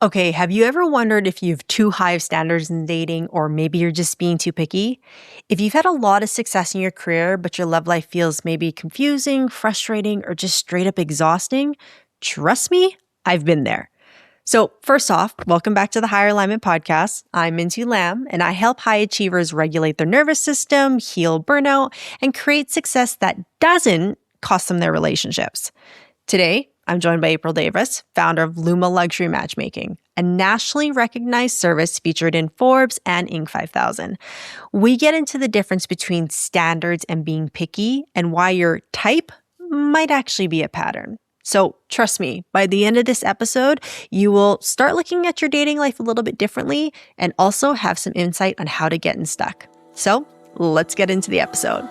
Okay, have you ever wondered if you have too high of standards in dating or maybe you're just being too picky? If you've had a lot of success in your career, but your love life feels maybe confusing, frustrating, or just straight up exhausting, trust me, I've been there. So, first off, welcome back to the Higher Alignment Podcast. I'm Minty Lamb, and I help high achievers regulate their nervous system, heal burnout, and create success that doesn't cost them their relationships. Today, I'm joined by April Davis, founder of Luma Luxury Matchmaking, a nationally recognized service featured in Forbes and Inc. 5000. We get into the difference between standards and being picky and why your type might actually be a pattern. So trust me, by the end of this episode, you will start looking at your dating life a little bit differently and also have some insight on how to get unstuck. So let's get into the episode.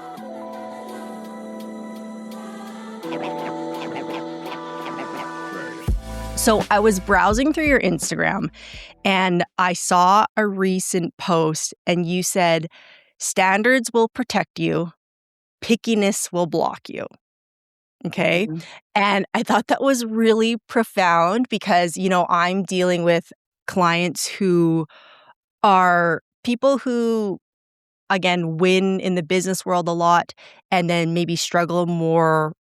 So I was browsing through your Instagram and I saw a recent post and you said, standards will protect you, pickiness will block you. Okay. Mhm. And I thought that was really profound because, I'm dealing with clients who are people who, again, win in the business world a lot and then maybe struggle more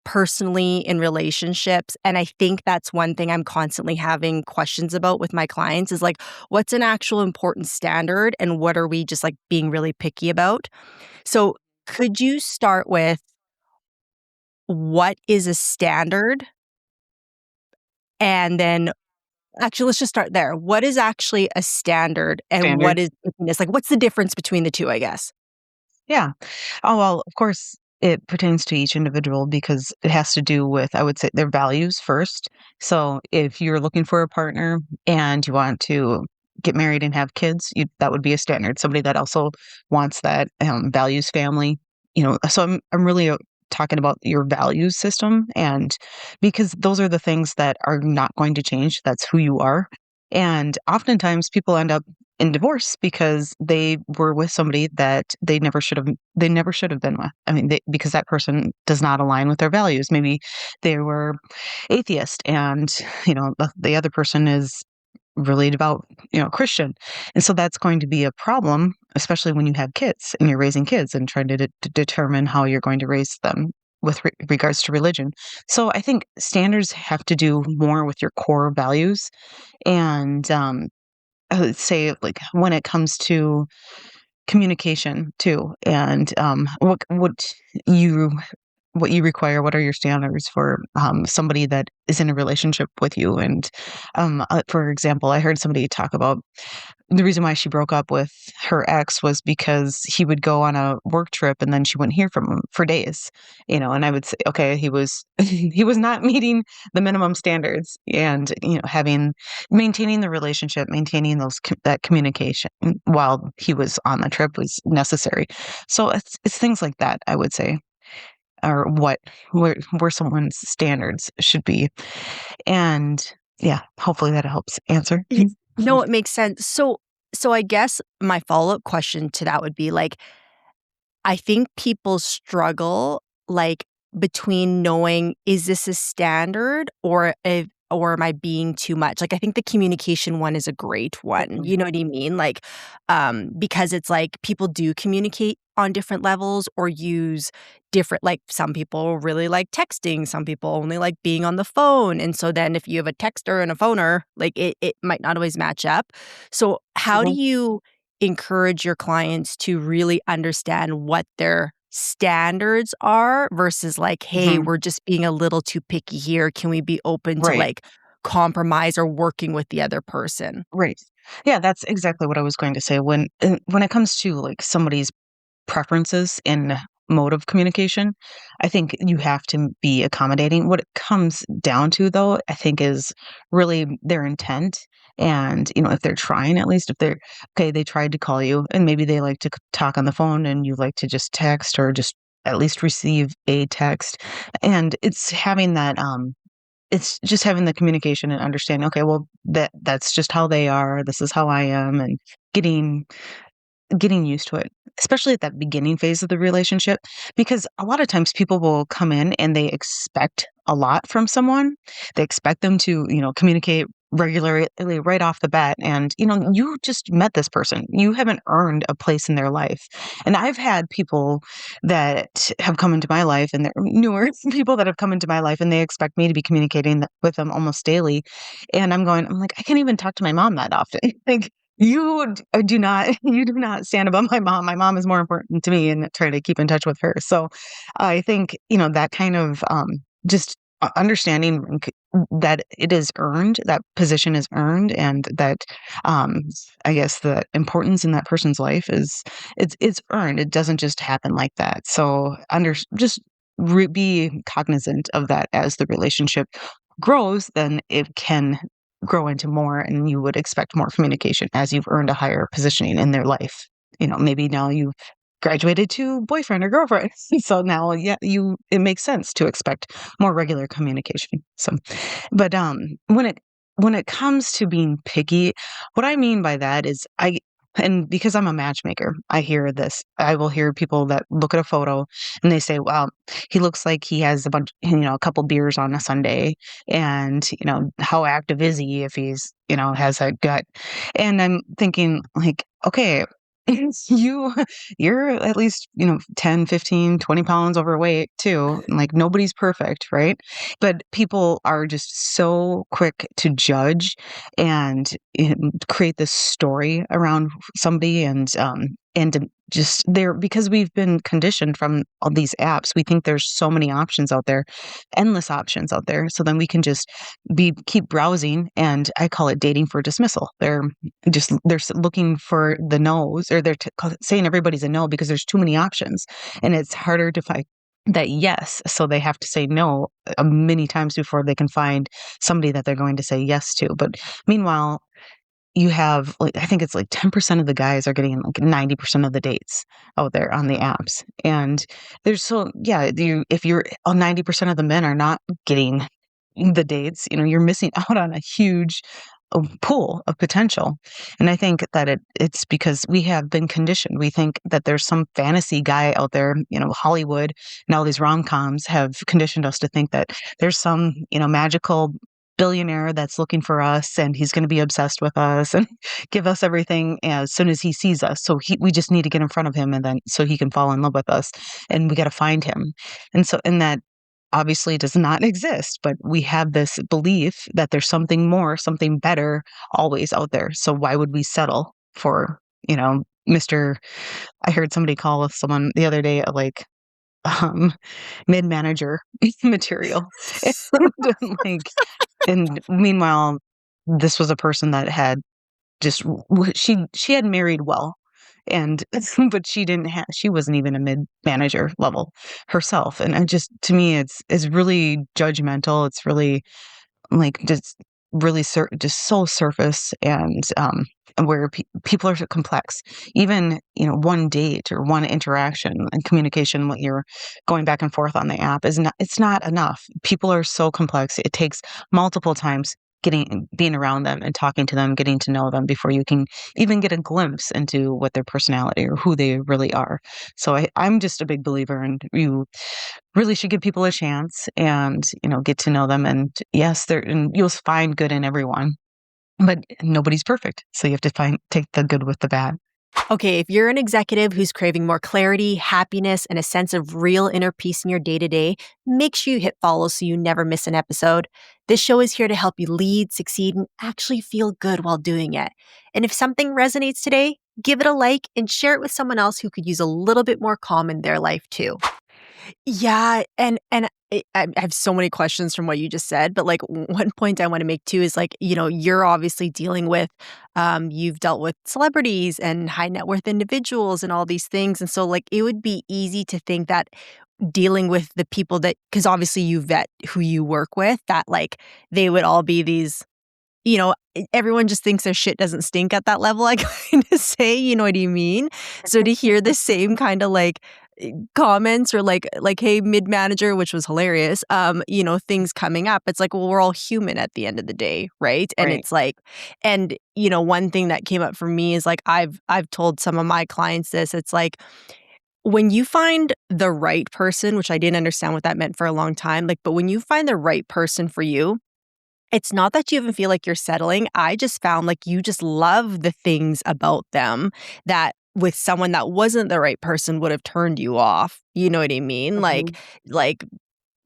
personally in relationships. And I think that's one thing I'm constantly having questions about with my clients is like, what's an actual important standard and what are we just like being really picky about? So could you start with what is a standard? And then actually, let's just start there. What is actually a standard and what Standard. is pickiness? Like, what's the difference between the two, I guess? Yeah. Oh, well, of course, it pertains to each individual because it has to do with, I would say, their values first. So if you're looking for a partner and you want to get married and have kids, that would be a standard. Somebody that also wants that values family, So I'm really talking about your values system, and because those are the things that are not going to change. That's who you are. And oftentimes people end up in divorce because they were with somebody that they never should have been with. I mean, because that person does not align with their values. Maybe they were atheist and, the other person is really devout, Christian. And so that's going to be a problem, especially when you have kids and you're raising kids and trying to determine how you're going to raise them with regards to religion. So I think standards have to do more with your core values. And I would say, like, when it comes to communication too, and you what you require, what are your standards for somebody that is in a relationship with you? And for example, I heard somebody talk about the reason why she broke up with her ex was because he would go on a work trip and then she wouldn't hear from him for days, and I would say, okay, he was he was not meeting the minimum standards, and having maintaining the relationship, maintaining that communication while he was on the trip was necessary. So it's things like that, I would say, or where someone's standards should be. And yeah, hopefully that helps answer. Y- No, it makes sense. So I guess my follow-up question to that would be like, I think people struggle like between knowing is this a standard or am I being too much? Like I think the communication one is a great one. Mhm. You know what I mean? Like because it's like people do communicate on different levels or use different like some people really like texting, some people only like being on the phone. And so then if you have a texter and a phoner, like it might not always match up. So how do Mhm. you encourage your clients to really understand what their standards are versus like, hey, Mhm. we're just being a little too picky here. Can we be open to Right. like compromise or working with the other person? Right. Yeah, that's exactly what I was going to say. When it comes to like somebody's preferences in mode of communication, I think you have to be accommodating. What it comes down to, though, I think is really their intent. And, if they're trying, at least if they're okay, they tried to call you and maybe they like to talk on the phone and you like to just text or just at least receive a text. And it's just having the communication and understanding, okay, well, that's just how they are. This is how I am. And getting getting used to it, especially at that beginning phase of the relationship, because a lot of times people will come in and they expect a lot from someone. They expect them to, communicate regularly right off the bat, and you just met this person, you haven't earned a place in their life. And I've had people that have come into my life, and they're newer people that have come into my life, and they expect me to be communicating with them almost daily, and I'm like, I can't even talk to my mom that often. Like, do not you do not stand above my mom is more important to me, and try to keep in touch with her. So I think that kind of just understanding that it is earned, that position is earned, and that um, I guess the importance in that person's life is it's earned. It doesn't just happen like that. So just be cognizant of that as the relationship grows. Then it can grow into more, and you would expect more communication as you've earned a higher positioning in their life. Maybe now you graduated to boyfriend or girlfriend. So now, yeah, it makes sense to expect more regular communication. So, but when it comes to being picky, what I mean by that is and because I'm a matchmaker, I hear this. I will hear people that look at a photo and they say, "Wow, he looks like he has a couple beers on a Sunday, and how active is he if he's has a gut?" And I'm thinking, like, okay, you you're at least 10, 15, 20 pounds overweight too. Like, nobody's perfect, right? But people are just so quick to judge and create this story around somebody, and to just there, because we've been conditioned from all these apps. We think there's so many options out there, endless options out there. So then we can just keep browsing, and I call it dating for dismissal. They're looking for the no's, or saying everybody's a no because there's too many options, and it's harder to find that yes. So they have to say no many times before they can find somebody that they're going to say yes to. But meanwhile, you have, like, I think it's like 10% of the guys are getting like 90% of the dates out there on the apps. And yeah, if you're 90% of the men are not getting the dates, you're missing out on a huge pool of potential. And I think that it's because we have been conditioned. We think that there's some fantasy guy out there, Hollywood and all these rom-coms have conditioned us to think that there's some, magical billionaire that's looking for us, and he's going to be obsessed with us and give us everything as soon as he sees us. So we just need to get in front of him, and then so he can fall in love with us, and we got to find him. And that obviously does not exist, but we have this belief that there's something more, something better always out there. So why would we settle for, Mr. I heard somebody call someone the other day, like, um, mid-manager material. And, like, and meanwhile, this was a person that had just she had married well, and but she wasn't even a mid-manager level herself. And I just, to me, it's really judgmental. It's really, like, just really just so surface, and where people are so complex. Even one date or one interaction and communication, what you're going back and forth on the app, it's not enough. People are so complex. It takes multiple times being around them and talking to them, getting to know them, before you can even get a glimpse into what their personality or who they really are. So I'm just a big believer in, you really should give people a chance, and get to know them. And yes, and you'll find good in everyone, but nobody's perfect, so you have to take the good with the bad. Okay, if you're an executive who's craving more clarity, happiness, and a sense of real inner peace in your day to day, make sure you hit follow so you never miss an episode. This show is here to help you lead, succeed, and actually feel good while doing it. And if something resonates today, give it a like and share it with someone else who could use a little bit more calm in their life too. Yeah, and I have so many questions from what you just said, but, like, one point I wanna make too is, like, you're obviously dealing with, you've dealt with celebrities and high net worth individuals and all these things, and so, like, it would be easy to think that dealing with the people that, because obviously you vet who you work with, that, like, they would all be these, everyone just thinks their shit doesn't stink at that level, I kinda say, you know what I mean? So to hear the same kinda, like, comments, or like, "Hey, mid-manager," which was hilarious, things coming up, it's like, well, we're all human at the end of the day, right? And Right. it's like, and, one thing that came up for me is, like, I've told some of my clients this, it's like, when you find the right person, which I didn't understand what that meant for a long time, like, but when you find the right person for you, It's not that you even feel like you're settling. I just found like you just love the things about them that with someone that wasn't the right person would have turned you off. You know what I mean? Mhm. Like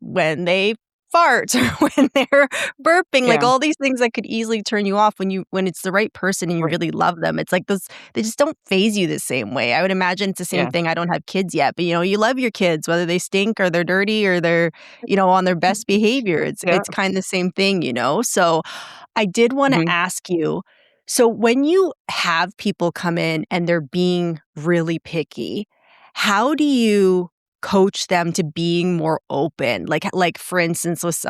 when they fart or when they're burping, like Yeah, all these things that could easily turn you off when it's the right person and you right. really love them. It's like those they just don't phase you the same way. I would imagine it's the same Yeah. thing. I don't have kids yet, but you love your kids, whether they stink or they're dirty or they're on their best behavior. It's Yeah. it's kind of the same thing. So I did want to Mhm. ask you, so when you have people come in and they're being really picky, how do you coach them to being more open? Like for instance, with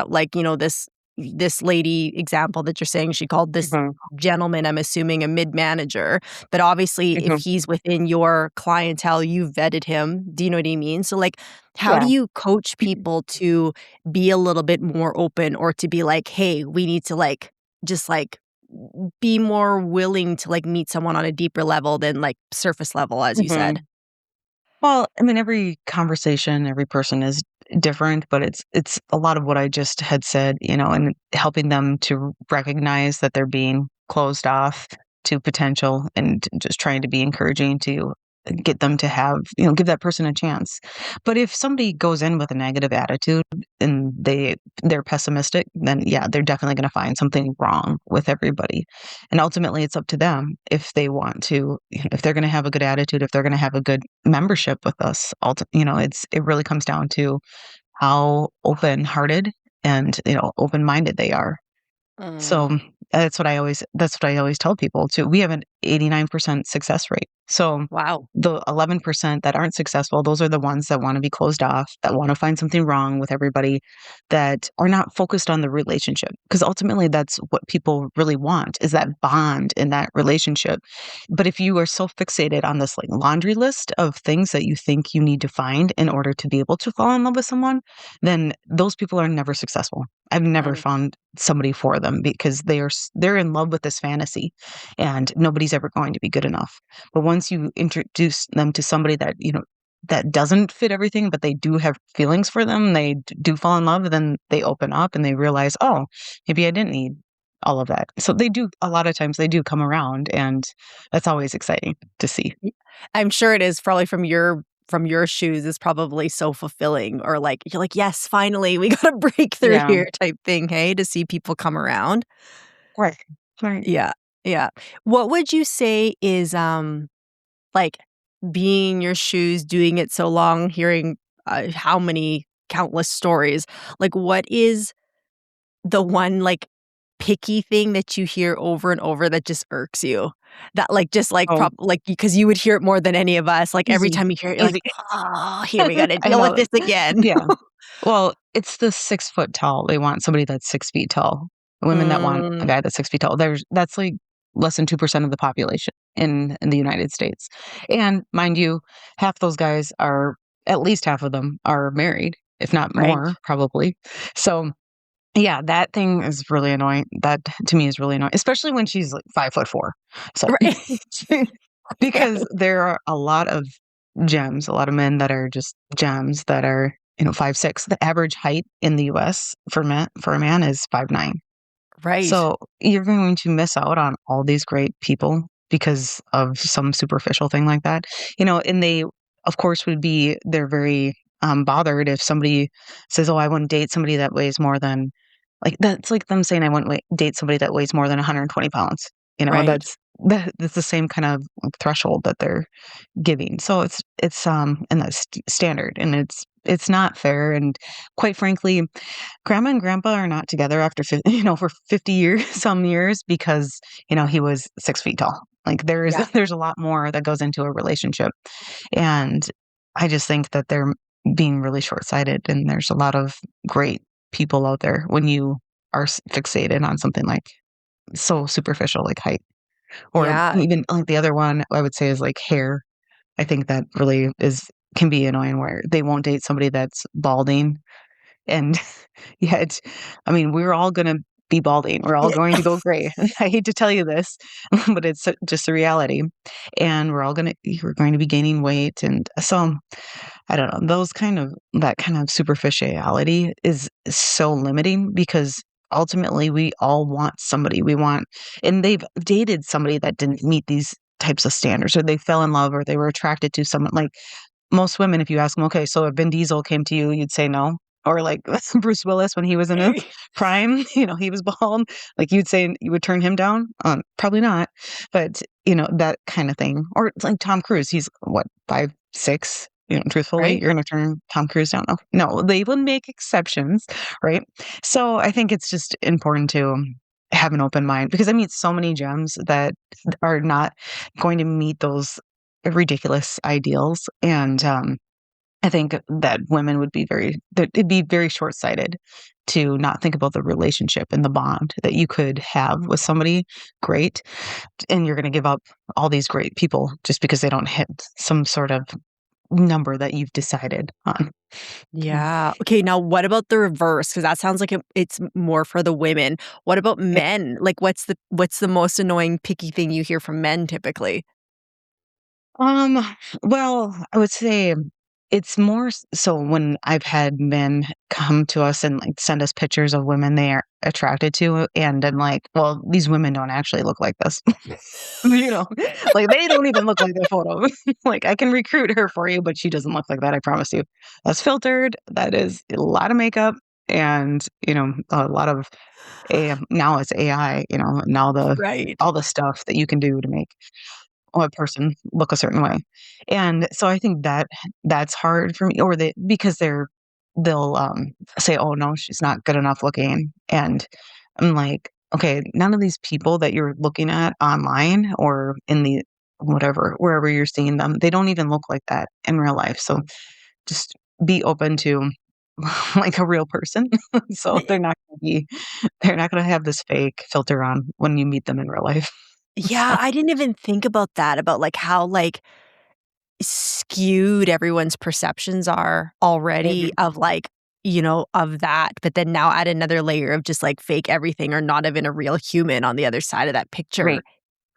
this lady example that you're saying, she called this Mhm. gentleman, I'm assuming, a mid-manager, but obviously if Mhm. he's within your clientele, you vetted him. Do you know what I mean? So like how do Yeah. you coach people to be a little bit more open or to be like, "Hey, we need to just be more willing to meet someone on a deeper level than surface level," as you said? Mhm. Well, I mean, every conversation, every person is different, but it's a lot of what I just had said, and helping them to recognize that they're being closed off to potential and just trying to be encouraging to get them to have, give that person a chance. But if somebody goes in with a negative attitude and they're pessimistic, then yeah, they're definitely going to find something wrong with everybody. And ultimately it's up to them if they want to, if they're going to have a good attitude, if they're going to have a good membership with us. It really comes down to how open-hearted and, open-minded they are. So, Mm, that's what I always tell people too. We have an 89% success rate. So, wow. the 11% that aren't successful, those are the ones that wanna be closed off, that wanna find something wrong with everybody, that are not focused on the relationship. Because ultimately, that's what people really want, is that bond in that relationship. But if you are so fixated on this, laundry list of things that you think you need to find in order to be able to fall in love with someone, then those people are never successful. I've never Mm, found somebody for them because they're in love with this fantasy, and nobody's ever going to be good enough. But once you introduce them to somebody that, that doesn't fit everything, but they do have feelings for them, they do fall in love, then they open up and they realize, oh, maybe I didn't need all of that. So they do, a lot of times they do come around, and that's always exciting to see. y I'm sure it is probably from your shoes is probably so fulfilling or, you're like, "Yes, finally, we got a breakthrough Yeah. here," type thing, hey, to see people come around. Right. Right. Yeah, yeah. What would you say is, like, being in your shoes, doing it so long, hearing, how many countless stories, what is the one, picky thing that you hear over and over that just irks you? That, just, Oh, because you would hear it more than any of us, every easy. time you hear it, you're like, Easy. "Oh, here we gotta I deal with know. this again." Yeah. Well, it's the 6 foot tall. They want somebody that's 6 feet tall. Women that want a Mm, guy that's 6 feet tall. That's like less than 2% of the population in the United States. And mind you, half those guys are, at least half of them are married, if not right, more, probably. So yeah, that thing is really annoying. That to me is really annoying, especially when she's like 5'4". So right, because right, there are a lot of gems, a lot of men that are just gems that are, 5'6". The average height in the US for a man is 5'9". right, So you're going to miss out on all these great people because of some superficial thing like that. And they, of course, they're very bothered if somebody says, "Oh, I wouldn't date somebody that weighs more than," like, that's like them saying, "I wouldn't date somebody that weighs more than 120 pounds." right. That's the same kind of threshold that they're giving. So and that's standard, and it's not fair. And quite frankly, grandma and grandpa are not together after for 50 years, some years, because he was 6 feet tall. Like, there's Yeah, there's a lot more that goes into a relationship, and I just think that they're being really short-sighted, and there's a lot of great people out there when you are fixated on something like so superficial, like height. Or yeah, even, like, the other one I would say is, like, hair. I think that really can be annoying, where they won't date somebody that's balding, and yeah, I mean, we're all gonna be balding. We're all yeah, going to go gray. I hate to tell you this, but it's just a reality. And we're going to be gaining weight. And so, I don't know, that kind of superficiality is so limiting, because ultimately we all want somebody. We want and they've dated somebody that didn't meet these types of standards, or they fell in love, or they were attracted to someone like most women, if you ask them, "Okay, so if Vin Diesel came to you, you'd say no?" Or like Bruce Willis when he was in his prime, he was bald, like, you'd say you would turn him down? Probably not, but, that kinda thing. Or it's like Tom Cruise, he's what, 5'6"? Truthfully, Right? you're gonna turn Tom Cruise down? No, they will make exceptions, right? So, I think it's just important to have an open mind because I meet so many gems that are not going to meet those ridiculous ideals, and, I think that women would be that it'd be very short-sighted to not think about the relationship and the bond that you could have with somebody great, and you're gonna give up all these great people just because they don't hit some sort of number that you've decided on. Mm. Yeah. Okay, now what about the reverse? Because that sounds like it's more for the women. What about men? Like, what's the most annoying picky thing you hear from men typically? Um, well, I would say it's more so when I've had men come to us and like send us pictures of women they are attracted to, and I'm like, well, these women don't actually look like this. you know, like they don't even look like their photo. Like I can recruit her for you, but she doesn't look like that. I promise you. That's filtered. That is a lot of makeup, and a lot of now it's AI. Now Right. all the stuff that you can do to make a person look a certain way. And so I think that that's hard for me or because they'll say, "Oh no, she's not good enough looking." And I'm like, "Okay, none of these people that you're looking at online or in the whatever, wherever you're seeing them, they don't even look like that in real life." So just be open to like a real person. So they're not gonna have this fake filter on when you meet them in real life. Yeah, So I didn't even think about that, about, like, how, like, skewed everyone's perceptions are already Mhm. of, like, of that, but then now add another layer of just, like, fake everything or not even a real human on the other side of that picture, Right,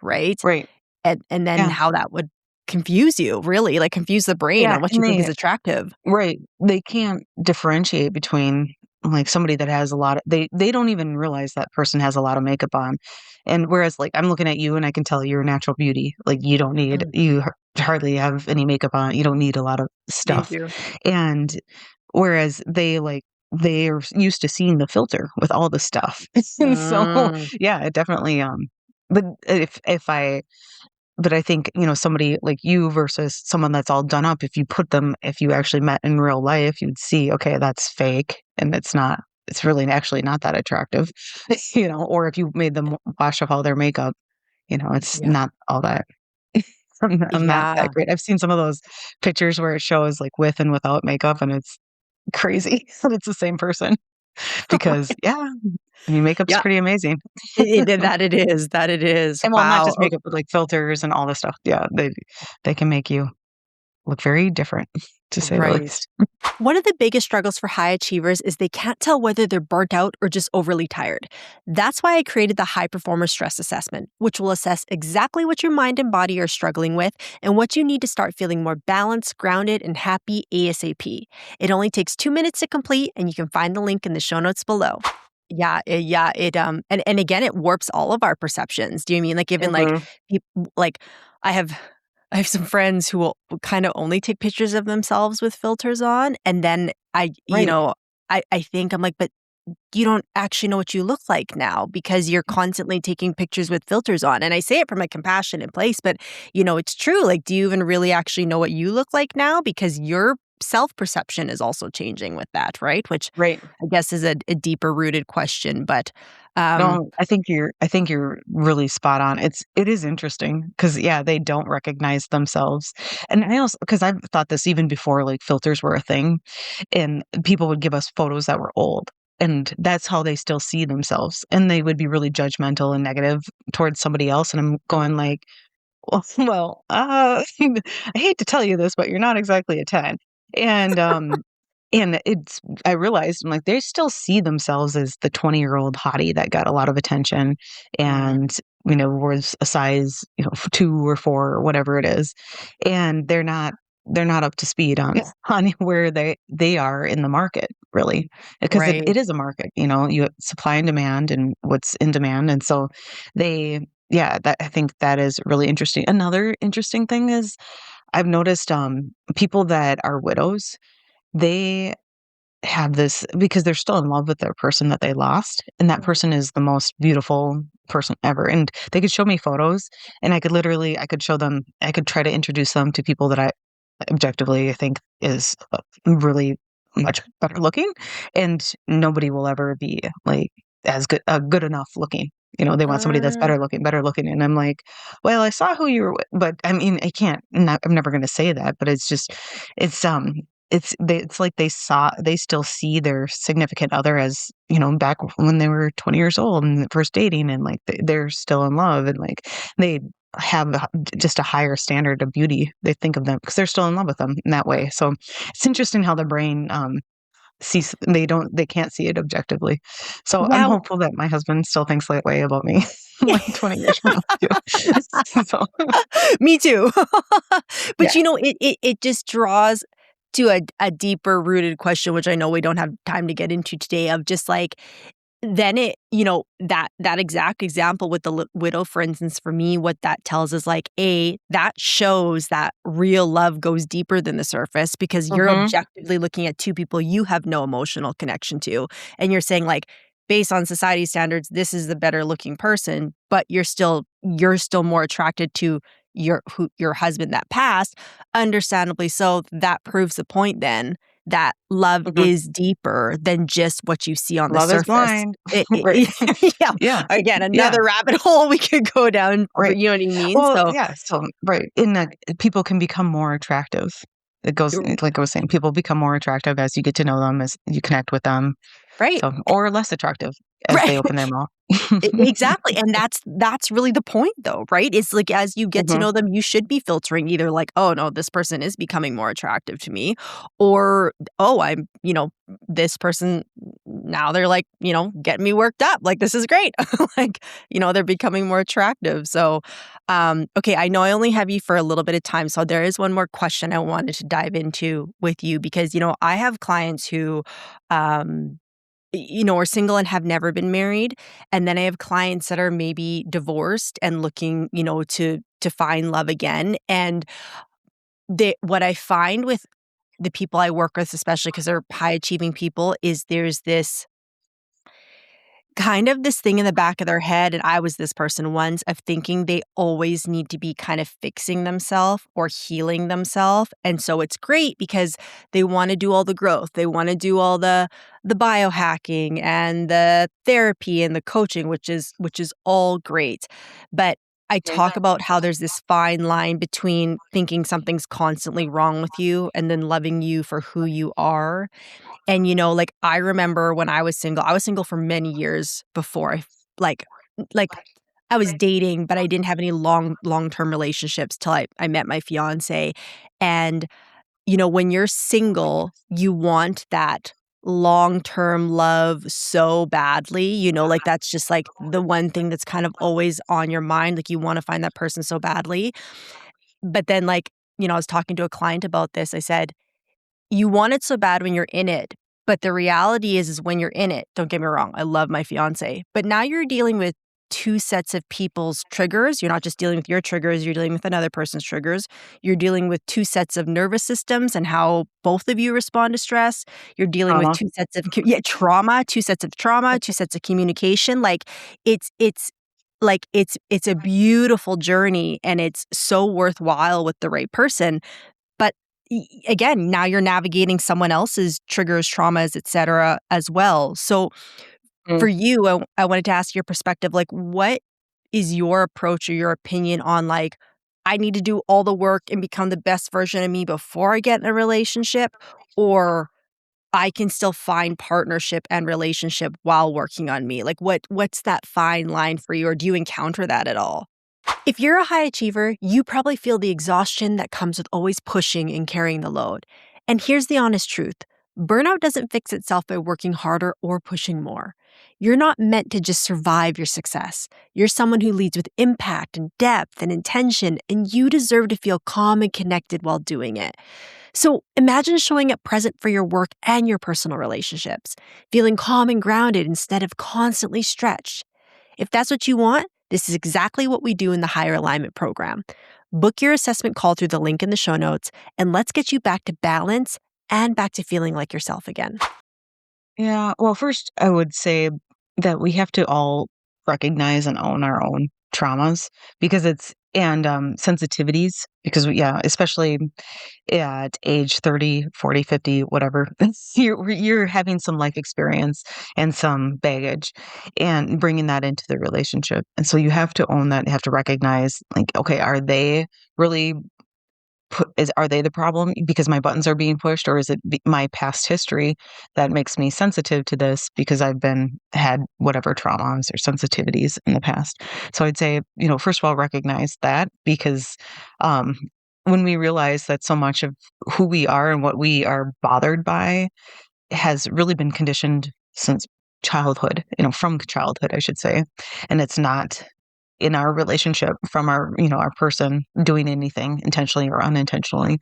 right? right. And then Yeah. how that would confuse you, really, like, confuse the brain Yeah, on what and you think is attractive. they can't differentiate between, like, somebody that has a lot of they don't even realize that person has a lot of makeup on, and whereas, like, I'm looking at you and I can tell you're a natural beauty, like, Mm, you hardly have any makeup on, you don't need a lot of thank stuff, you. and whereas they're used to seeing the filter with all the stuff, and so, Mm, yeah, it definitely, but if I but I think, somebody like you versus someone that's all done up, if you actually met in real life, you'd see, okay, that's fake and it's really actually not that attractive, or if you made them wash off all their makeup, it's yeah. not all that. I'm not that Yeah. great. I've seen some of those pictures where it shows like with and without makeup, and it's crazy that it's the same person because, yeah, I mean, makeup's Yeah, pretty amazing. that it is. And well, not Wow, just makeup, but like filters and all this stuff. Yeah, they can make you look very different, to say the right. least. One of the biggest struggles for high achievers is they can't tell whether they're burnt out or just overly tired. That's why I created the High Performer Stress Assessment, which will assess exactly what your mind and body are struggling with and what you need to start feeling more balanced, grounded, and happy ASAP. It only takes 2 minutes to complete, and you can find the link in the show notes below. Yeah, and again, it warps all of our perceptions. Do you mean like even like Mhm. peop like I have I have some friends who will kind of only take pictures of themselves with filters on, and then Right, I think I'm like, "But you don't actually know what you look like now because you're constantly taking pictures with filters on." And I say it from a compassionate place, but, it's true. Like, do you even really actually know what you look like now? Because your self-perception is also changing with that, right? Which right. I guess is a deeper rooted question, but, um No, I think you're really spot on. It is interesting because yeah, they don't recognize themselves. And I also because I've thought this even before like filters were a thing, and people would give us photos that were old, and that's how they still see themselves, and they would be really judgmental and negative towards somebody else, and I'm going like, I hate to tell you this, but you're not exactly a 10. And, it's I realized, I'm like, they still see themselves as the 20-year-old hottie that got a lot of attention Mm, and, was a size, 2 or 4 or whatever it is. And they're not up to speed on on where they are in the market. really, because Right. it is a market, you supply and demand and what's in demand. And so yeah, that I think that is really interesting. Another interesting thing is I've noticed people that are widows, they have this because they're still in love with their person that they lost, and that person is the most beautiful person ever, and they could show me photos, and I could show them I could try to introduce them to people that I objectively I think is, really much better looking, and nobody will ever be, like, as good enough looking. They want somebody that's Uh, better looking, and I'm like, "Well, I saw who you were with," but, I mean, I can't I'm never gonna say that, but it's just it's, it's like they still see their significant other as, back when they were 20 years old and first dating, and, like, they're still in love, and, like, they have just a higher standard of beauty. They think of them because 'cause they're still in love with them in that way. So, it's interesting how the brain, sees they can't see it objectively. So, I'm wow. hopeful that my husband still thinks that way about me, like, 20 years from now too. So, Me too. But, yeah. it just draws to a deeper rooted question, which I know we don't have time to get into today, of just, like, then that exact example with the widow, for instance, for me, what that tells is, like, that shows that real love goes deeper than the surface because you're Mhm. objectively looking at two people you have no emotional connection to, and you're saying, like, based on society standards, this is the better looking person, but you're still more attracted to your husband that passed, understandably so. That proves the point then that love Mhm. is deeper than just what you see on the Love is surface. blind. It Right. yeah, Yeah. again, Yeah. another rabbit hole we could go down, but Right. you know what I mean? Well, So yeah, so right, in that people can become more attractive. It goes like I was saying, people become more attractive as you get to know them, as you connect with them, right, so or less attractive as they right. open their mouth. Exactly, and that's really the point though, right? It's like as you get to Mhm. know them, you should be filtering either like, "Oh, no, this person is becoming more attractive to me," or, "Oh, this person now they're like, getting me worked up, like, this is great." Like, they're becoming more attractive, so, okay, I know I only have you for a little bit of time, so there is one more question I wanted to dive into with you because, I have clients who, um are single and have never been married, and then I have clients that are maybe divorced and looking, to find love again, and what I find with the people I work with, especially because 'cause they're high achieving people, is there's this kind of this thing in the back of their head, and I was this person once, of thinking they always need to be kind of fixing themselves or healing themselves, and so it's great because they wanna do all the growth, they wanna do all the biohacking and the therapy and the coaching, which is all great, but I talk about how there's this fine line between thinking something's constantly wrong with you and then loving you for who you are, and, like, I remember when I was single for many years before like like, I was dating, but I didn't have any long-term relationships till I met my fiancé, and, when you're single, you want that long-term love so badly, like, that's just, like, the one thing that's kind of always on your mind, like, you wanna find that person so badly, but then, like, I was talking to a client about this, I said, you want it so bad when you're in it, but the reality is when you're in it, don't get me wrong, I love my fiancé, but now you're dealing with 2 sets of people's triggers. You're not just dealing with your triggers, you're dealing with another person's triggers. You're dealing with 2 sets of nervous systems and how both of you respond to stress. You're dealing with Trauma. 2 sets of trauma, 2 sets of trauma, 2 sets of communication. Like, it's a beautiful journey, and it's so worthwhile with the right person. But again, now you're navigating someone else's triggers, traumas, etcetera, as well. So Mm. for you, I wanted to ask your perspective, like, what is your approach or your opinion on, like, I need to do all the work and become the best version of me before I get in a relationship, or I can still find partnership and relationship while working on me? Like, what's that fine line for you, or do you encounter that at all? If you're a high achiever, you probably feel the exhaustion that comes with always pushing and carrying the load. And here's the honest truth: burnout doesn't fix itself by working harder or pushing more. You're not meant to just survive your success. You're someone who leads with impact and depth and intention, and you deserve to feel calm and connected while doing it. So imagine showing up present for your work and your personal relationships, feeling calm and grounded instead of constantly stretched. If that's what you want, this is exactly what we do in the Higher Alignment program. Book your assessment call through the link in the show notes, and let's get you back to balance and back to feeling like yourself again. Yeah. Well, first, I would say that we have to all recognize and own our own traumas because it's and sensitivities because yeah, especially at age 30, 40, 50, whatever, you're having some life experience and some baggage and bringing that into the relationship. And so you have to own that. You have to recognize, like, okay, are they really are they the problem because my buttons are being pushed, or is it my past history that makes me sensitive to this because I've been had whatever traumas or sensitivities in the past? So I'd say, first of all, recognize that because um, when we realize that so much of who we are and what we are bothered by has really been conditioned since childhood, from childhood, I should say, and it's not in our relationship from our person doing anything intentionally or unintentionally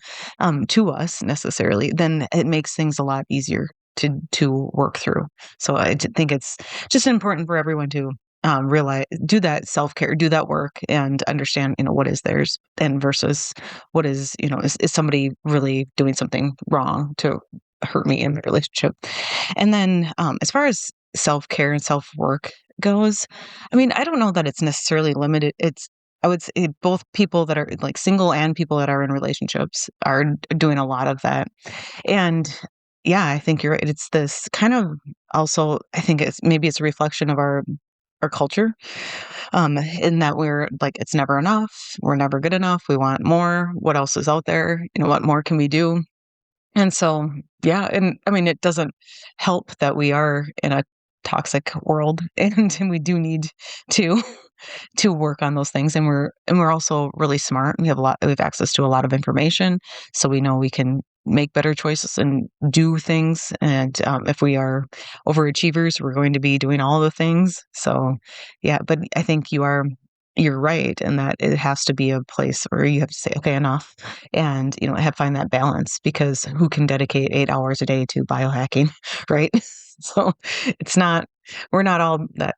to us necessarily, then it makes things a lot easier to work through. So think it's just important for everyone to realize, do that self-care, do that work, and understand what is theirs and versus what is somebody really doing something wrong to hurt me in the relationship. And then as far as self-care and self-work goes, I mean, I don't know that it's necessarily limited. I would say both people that are like single and people that are in relationships are doing a lot of that. And yeah, I think you're right. It's this kind of also, I think maybe it's a reflection of our culture, in that we're like, it's never enough. We're never good enough. We want more. What else is out there? What more can we do? And so, yeah, and I mean, it doesn't help that we are in a toxic world, and we do need to to work on those things. And we're also really smart. We have access to a lot of information, so we know we can make better choices and do things. And if we are overachievers, we're going to be doing all the things. So, yeah, but I think you're right in that it has to be a place where you have to say, okay, enough, and find that balance because who can dedicate 8 hours a day to biohacking, right? So it's not we're not all that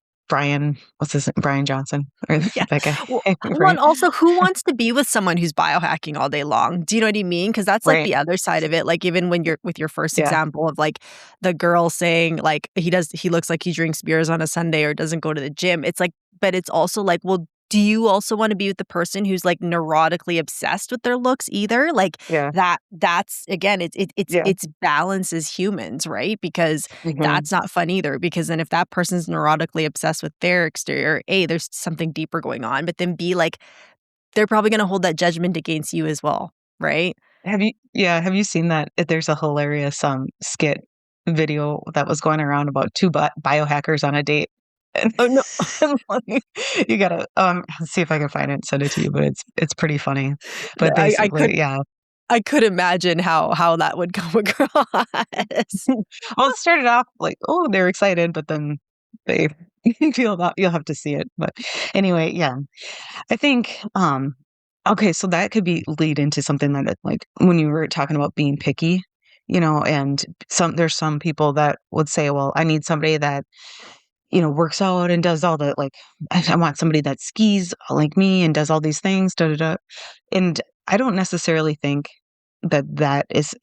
what's his name? Brian Johnson or Yeah. that guy, Well, and right? also, who wants to be with someone who's biohacking all day long? Do you know what I mean? Because that's like Right. the other side of it. Like, even when you're with your first Yeah. example of like the girl saying, like, he looks like he drinks beers on a Sunday or doesn't go to the gym. It's like, but it's also like, well, do you also want to be with the person who's like neurotically obsessed with their looks either? Like Yeah. that's again, Yeah. it's balance as humans, right? Because Mhm. that's not fun either, because then if that person's neurotically obsessed with their exterior, A, there's something deeper going on, but then B, like, they're probably gonna hold that judgment against you as well, right? Have you seen that? There's a hilarious, skit video that was going around about 2 biohackers on a date. And Oh, no. and, like, you gotta, see if I can find it and send it to you, but it's pretty funny. The But I could basically, yeah. I could imagine how that would come across. Well, it started off like, "Oh, they're excited," but then they feel that you'll have to see it. But anyway, yeah. I think, okay, so that could be lead into something that like when you were talking about being picky, and there's some people that would say, well, I need somebody that, works out and does all the like, I want somebody that skis like me and does all these things, da da da. And I don't necessarily think that is,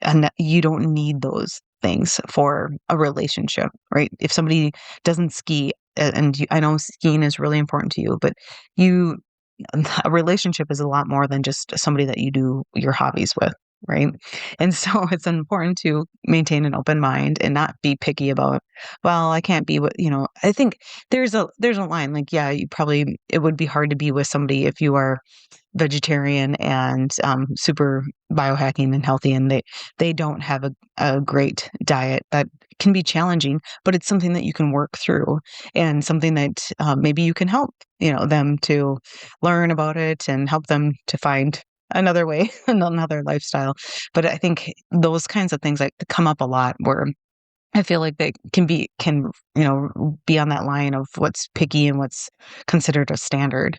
and you don't need those things for a relationship, right? If somebody doesn't ski, and I know skiing is really important to you, but you a relationship is a lot more than just somebody that you do your hobbies with, right? And so it's important to maintain an open mind and not be picky about, well, I can't be with, I think there's a line like, yeah, it would be hard to be with somebody if you are vegetarian and super biohacking and healthy, and they don't have a great diet that can be challenging, but it's something that you can work through and something that maybe you can help them to learn about it and help them to find another way and another lifestyle. But I think those kinds of things like come up a lot where I feel like they be on that line of what's picky and what's considered a standard.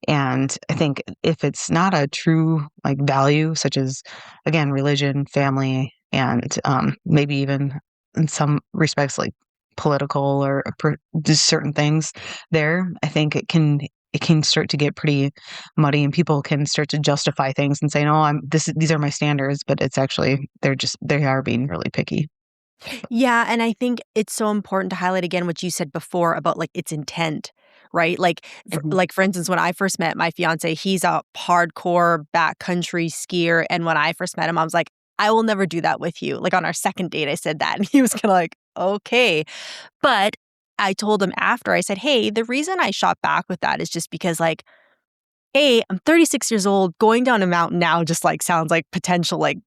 And I think if it's not a true like value, such as again, religion, family, and maybe even in some respects like political or just certain things there, I think it can start to get pretty muddy and people can start to justify things and say, no, these are my standards, but it's actually they are being really picky. Yeah, and I think it's so important to highlight again what you said before about, like, its intent, right? Mhm. Like, for instance, when I first met my fiancé, he's a hardcore backcountry skier, and when I first met him, I was like, "I will never do that with you." Like, on our second date, I said that, and he was kinda like, "Okay." But I told him after, I said, "Hey, the reason I shot back with that is just because, like, A, I'm 36 years old, going down a mountain now just, like, sounds like potential, like,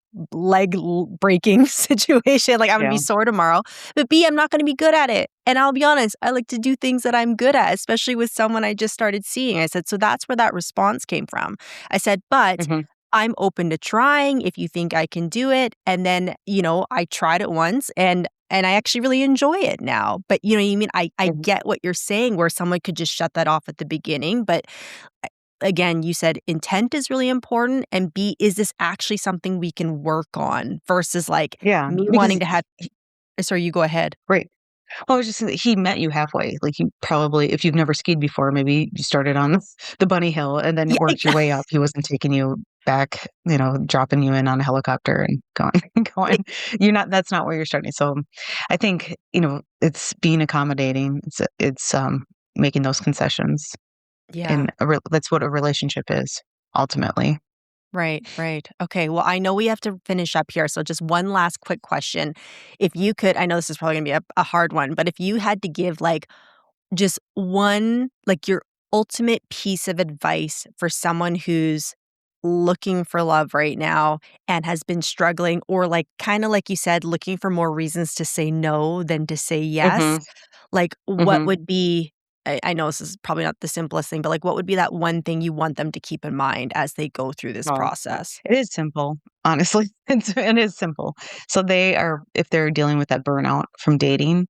breaking situation, like, I'm gonna be Yeah. sore tomorrow, but B, I'm not gonna be good at it, and I'll be honest, I like to do things that I'm good at, especially with someone I just started seeing." I said, "So that's where that response came from." I said, "But Mhm. I'm open to trying if you think I can do it," and then, I tried it once, and I actually really enjoy it now, but you know what I mean? I Mhm. get what you're saying where someone could just shut that off at the beginning, but again, you said intent is really important, and B, is this actually something we can work on versus, like, Yeah, me because wanting to have sorry, you go ahead. right. Well, I was just saying that he met you halfway. Like, you probably if you've never skied before, maybe you started on the bunny hill and then Yeah, worked your way up. He wasn't taking you back, dropping you in on a helicopter and going e going. You're not That's not where you're starting. So, I think, it's being accommodating. It's making those concessions, yeah, and that's what a relationship is, ultimately. right, right. Okay, well, I know we have to finish up here, so just one last quick question. If you could I know this is probably gonna be a hard one, but if you had to give, like, just one like, your ultimate piece of advice for someone who's looking for love right now and has been struggling or, like, kinda like you said, looking for more reasons to say no than to say yes, Mhm, like, what mhm. would be I know this is probably not the simplest thing, but, like, what would be that one thing you want them to keep in mind as they go through this Oh, process? it is simple, honestly. It is simple. So if they're dealing with that burnout from dating,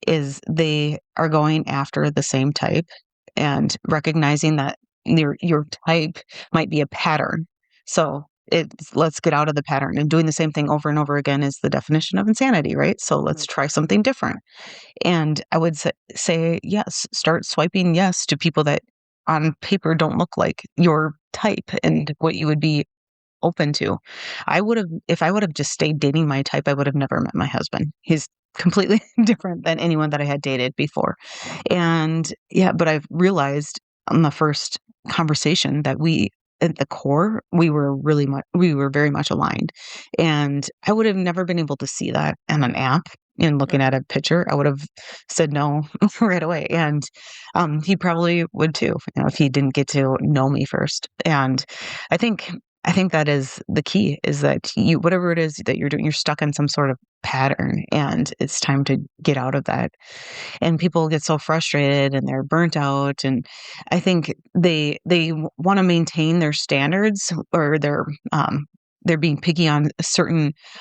is they are going after the same type and recognizing that your type might be a pattern. So let's get out of the pattern, and doing the same thing over and over again is the definition of insanity, right? So let's try something different. And I would say yes, start swiping yes to people that on paper don't look like your type and what you would be open to. If I would have just stayed dating my type, I would have never met my husband. He's completely different than anyone that I had dated before. And yeah, but I've realized on the first conversation that at the core, we were very much aligned. And I would have never been able to see that on an app and looking at a picture. I would have said no right away. And he probably would too, if he didn't get to know me first. And I think I think that is the key, is that whatever it is that you're doing, you're stuck in some sort of pattern, and it's time to get out of that. And people get so frustrated and they're burnt out, and I think they want to maintain their standards, or they're being picky on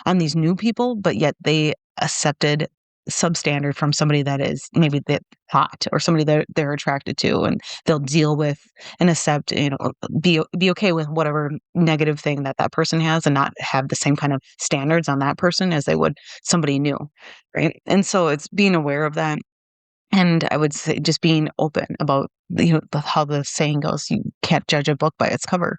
on these new people, but yet they accepted substandard from somebody that is maybe that hot, or somebody that they're attracted to, and they'll deal with and accept, be okay with whatever negative thing that person has, and not have the same kind of standards on that person as they would somebody new, right? And so it's being aware of that, and I would say just being open about, how the saying goes, you can't judge a book by its cover.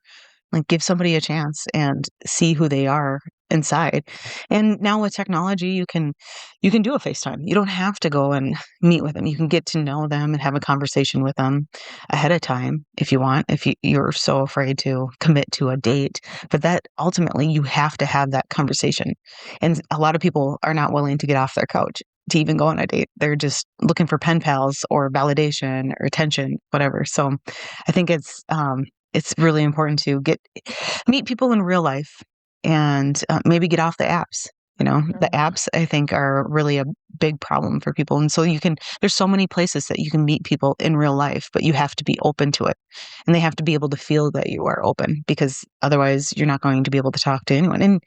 Like, give somebody a chance and see who they are inside. And now with technology, you can do a FaceTime. You don't have to go and meet with them. You can get to know them and have a conversation with them ahead of time if you want, if you're so afraid to commit to a date. But that ultimately, you have to have that conversation. And a lot of people are not willing to get off their couch to even go on a date. They're just looking for pen pals or validation or attention, whatever. So I think it's really important to get meet people in real life, and maybe get off the apps. The apps, I think, are really a big problem for people. And so there's so many places that you can meet people in real life, but you have to be open to it. And they have to be able to feel that you are open because otherwise you're not going to be able to talk to anyone. And,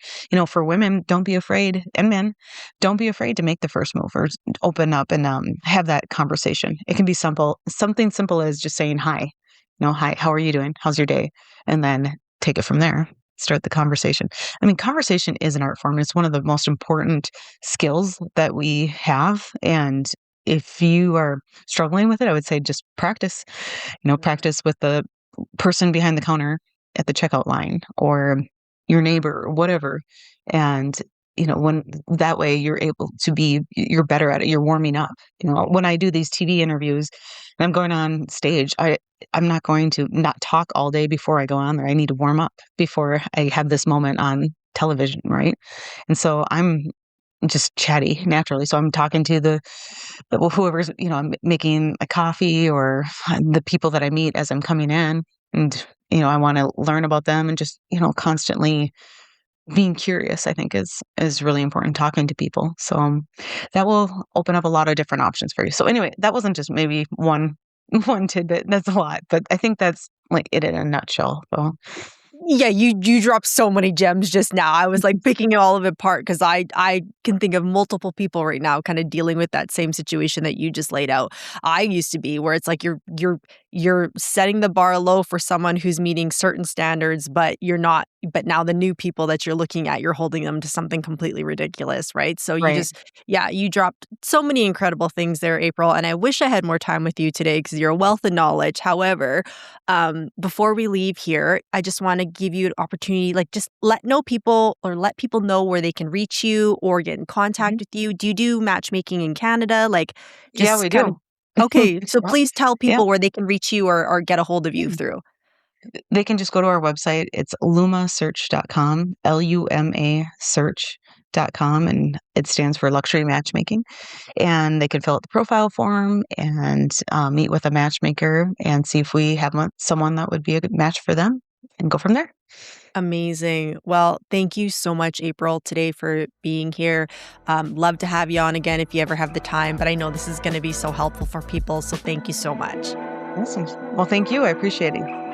for women, don't be afraid, and men, don't be afraid to make the first move or open up and have that conversation. It can be something simple as just saying hi. Hi, how are you doing? How's your day? And then take it from there. Start the conversation. I mean, conversation is an art form. It's one of the most important skills that we have. And if you are struggling with it, I would say just practice, practice with the person behind the counter at the checkout line or your neighbor or whatever. And, when that way you're better at it. You're warming up. When I do these TV interviews and I'm going on stage, I'm not going to not talk all day before I go on there. I need to warm up before I have this moment on television, right? And so I'm just chatty naturally. So I'm talking to whoever's, I'm making a coffee or the people that I meet as I'm coming in. And, I want to learn about them and just, constantly being curious, I think is really important, talking to people. So that will open up a lot of different options for you. So anyway, that wasn't just maybe one one tidbit. That's a lot, but I think that's like it in a nutshell. So Yeah, you dropped so many gems just now. I was like picking all of it apart because I can think of multiple people right now kind of dealing with that same situation that you just laid out. I used to be where it's like you're setting the bar low for someone who's meeting certain standards, but you're not. But now the new people that you're looking at, you're holding them to something completely ridiculous, right? So right. you dropped so many incredible things there, April. And I wish I had more time with you today because you're a wealth of knowledge. However, before we leave here, I just want to give you an opportunity, like just let people know where they can reach you or get in contact Mhm. with you. Do you do matchmaking in Canada? Like Yeah, just we kind of, do. okay. So Yep. please tell Yeah. people where they can reach you or get a hold of you Yeah. through. They can just go to our website. It's lumasearch.com, LUMA search.com, and it stands for luxury matchmaking. And they can fill out the profile form and meet with a matchmaker and see if we have someone that would be a good match for them and go from there. Amazing. Well, thank you so much, April, today for being here. Love to have you on again if you ever have the time, but I know this is going to be so helpful for people. So thank you so much. Awesome. Well, thank you. I appreciate it.